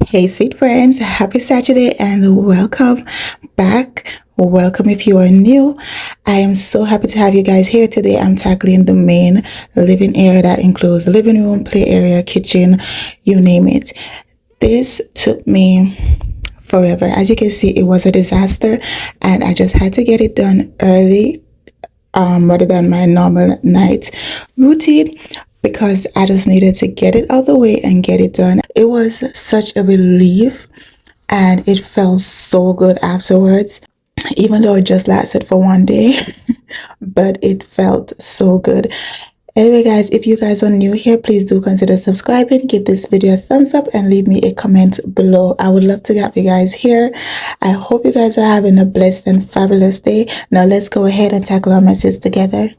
Hey, sweet friends, happy Saturday and welcome back. Welcome if you are new. I am so happy to have you guys here today. I'm tackling the main living area that includes living room, play area, kitchen, you name it. This took me forever. As you can see, it was a disaster and I just had to get it done early rather than my normal night routine because I just needed to get it out of the way and get it done. It was such a relief and it felt so good afterwards, even though it just lasted for one day, but it felt so good. Anyway, guys, if you guys are new here, please do consider subscribing, give this video a thumbs up, and leave me a comment below. I would love to have you guys here. I hope you guys are having a blessed and fabulous day. Now, let's go ahead and tackle our message together.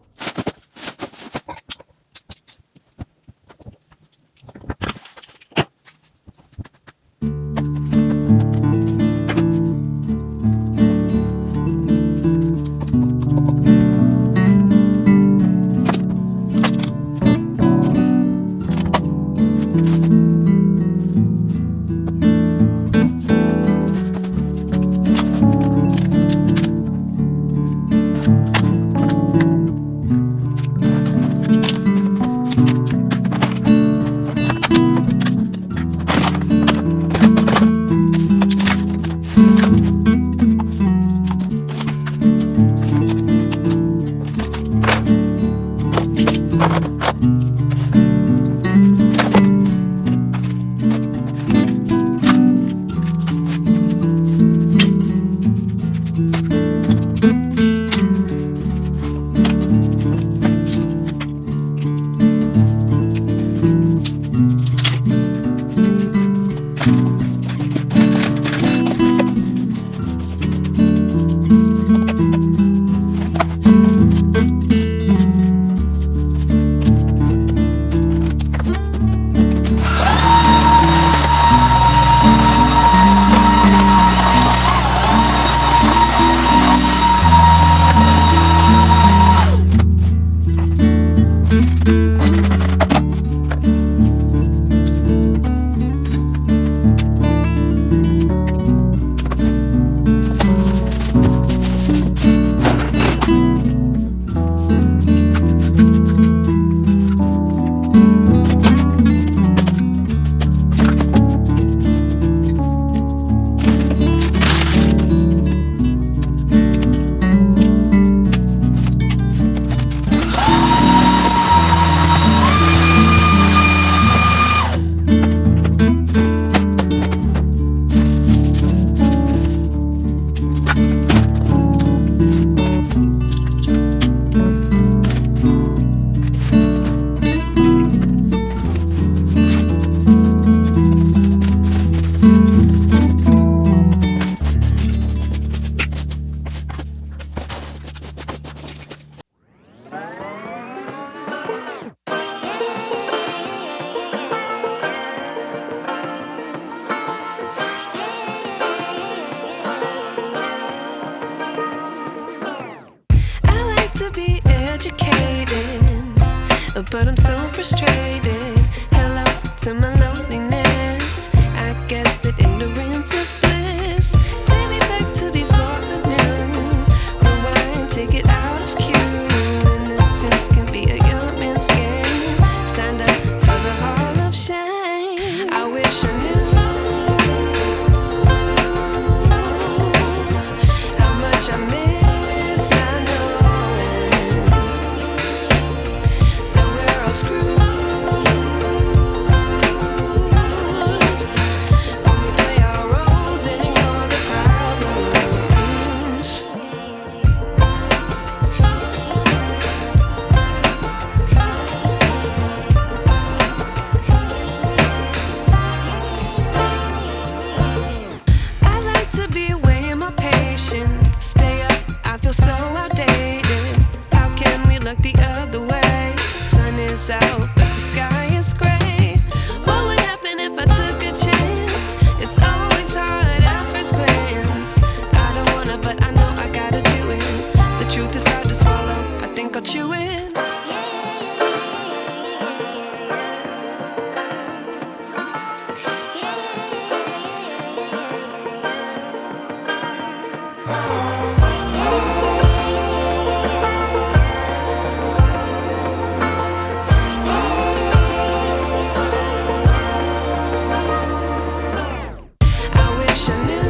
But I'm so frustrated. Hello to my loneliness. I guess that ignorance is bliss. Take me back to before I knew. Rewind, take it out of cue. Innocence can be a young man's game. Signed up for the hall of shame. I wish I knew how much I miss not knowing that we're all screwed. When we play our roles and ignore the problems. I like to be away in my patience. Stay up, I feel so outdated. How can we look the other way? Sun is out, but the sky is gray. What would happen if I took a chance? It's always hard cut you in. I wish I knew.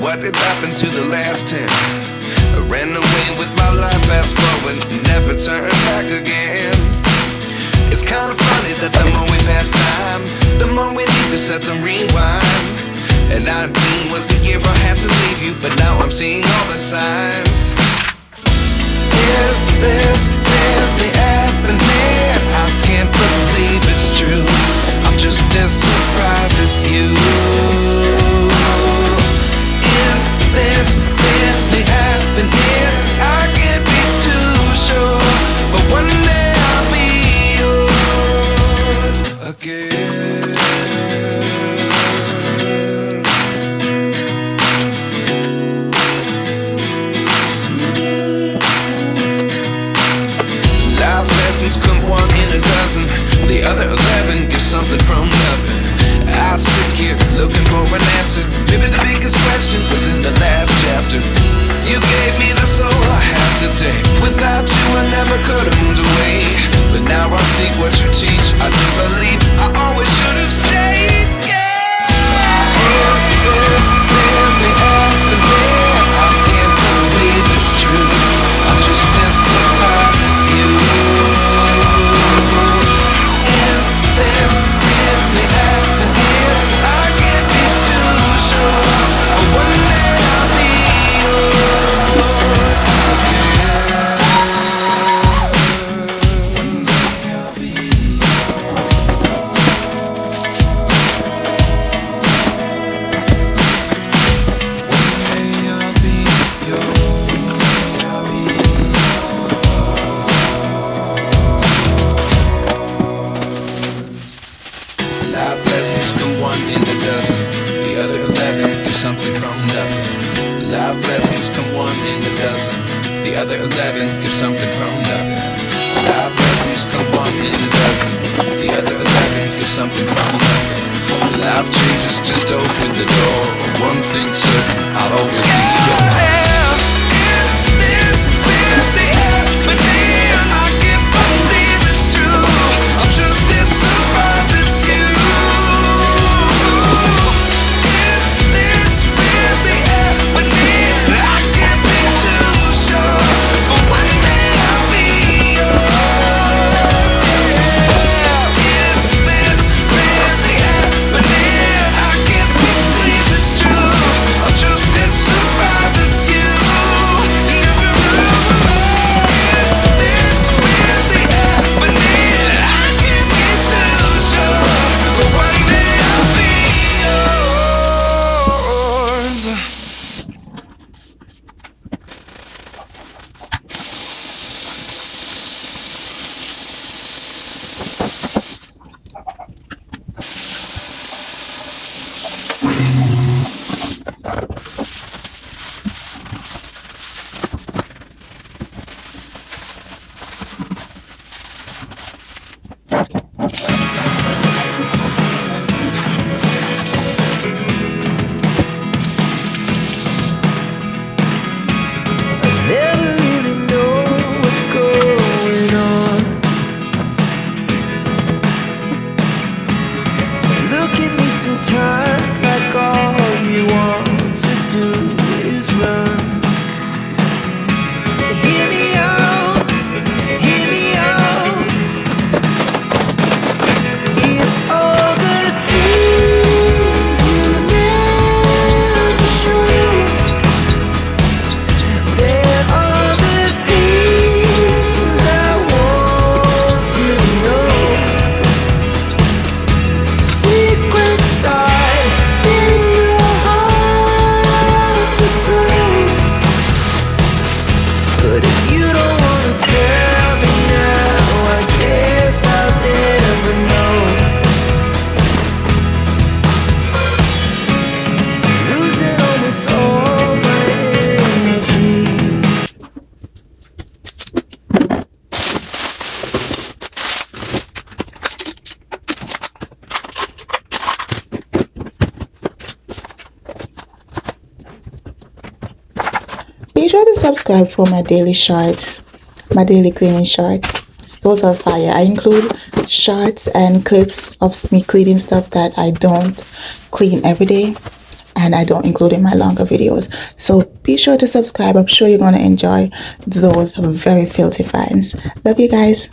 What did happen to the last 10? I ran away with my life, fast forward, never turn back again. It's kind of funny that the more we pass time, the more we need to set them rewind. And 19 was the year I had to leave you, but now I'm seeing all the signs. Is this really happening? I can't believe it's true. I'm just as surprised as you. Is this really happening? I can't be too sure, but one day I'll be yours again. Life lessons come one in a dozen. The other 11 get something from nothing. I sit here looking for an answer. Maybe the biggest question was in the last chapter. You gave me the soul I have today. Without you I never could have moved away. But now I see what you teach. I do believe I always should have stayed. Yeah. Is this really happening? I can't believe it's true. I'm just as surprised as you. Is this really happening? I can't be too sure, but one day I'll be yours. Life lessons come one in a dozen. The other 11 get something from nothing. Life lessons come one in a dozen. The other 11 get something from nothing. Life lessons come one in a dozen. The other 11 get something from nothing. Life changes, just open the door. One thing's certain, I'll always be yours. Is this really happening? I can't believe it's true. I'm just as surprised as you. Is this really happening? I can't be too sure, but one day I'll be yours. Is this really happening? I can't believe it's true. I'm just as surprised as you. Be sure to subscribe for my daily shorts, my daily cleaning shorts. Those are fire. I include shorts and clips of me cleaning stuff that I don't clean every day, and I don't include in my longer videos. So be sure to subscribe. I'm sure you're going to enjoy those very filthy finds. Love you guys.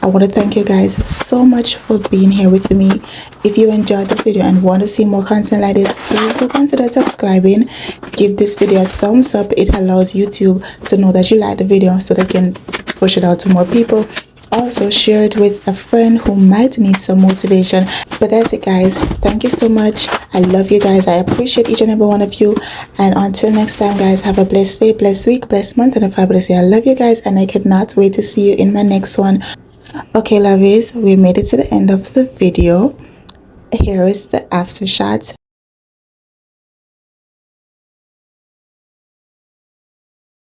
I want to thank you guys so much for being here with me. If you enjoyed the video and want to see more content like this, please do consider subscribing. Give this video a thumbs up. It allows YouTube to know that you like the video so they can push it out to more people. Also share it with a friend who might need some motivation. But that's it, guys. Thank you so much. I love you guys. I appreciate each and every one of you. And until next time, guys, have a blessed day, blessed week, blessed month, and a fabulous year. I love you guys, and I cannot wait to see you in my next one. Okay, lovies, we made it to the end of the video. Here is the after shot.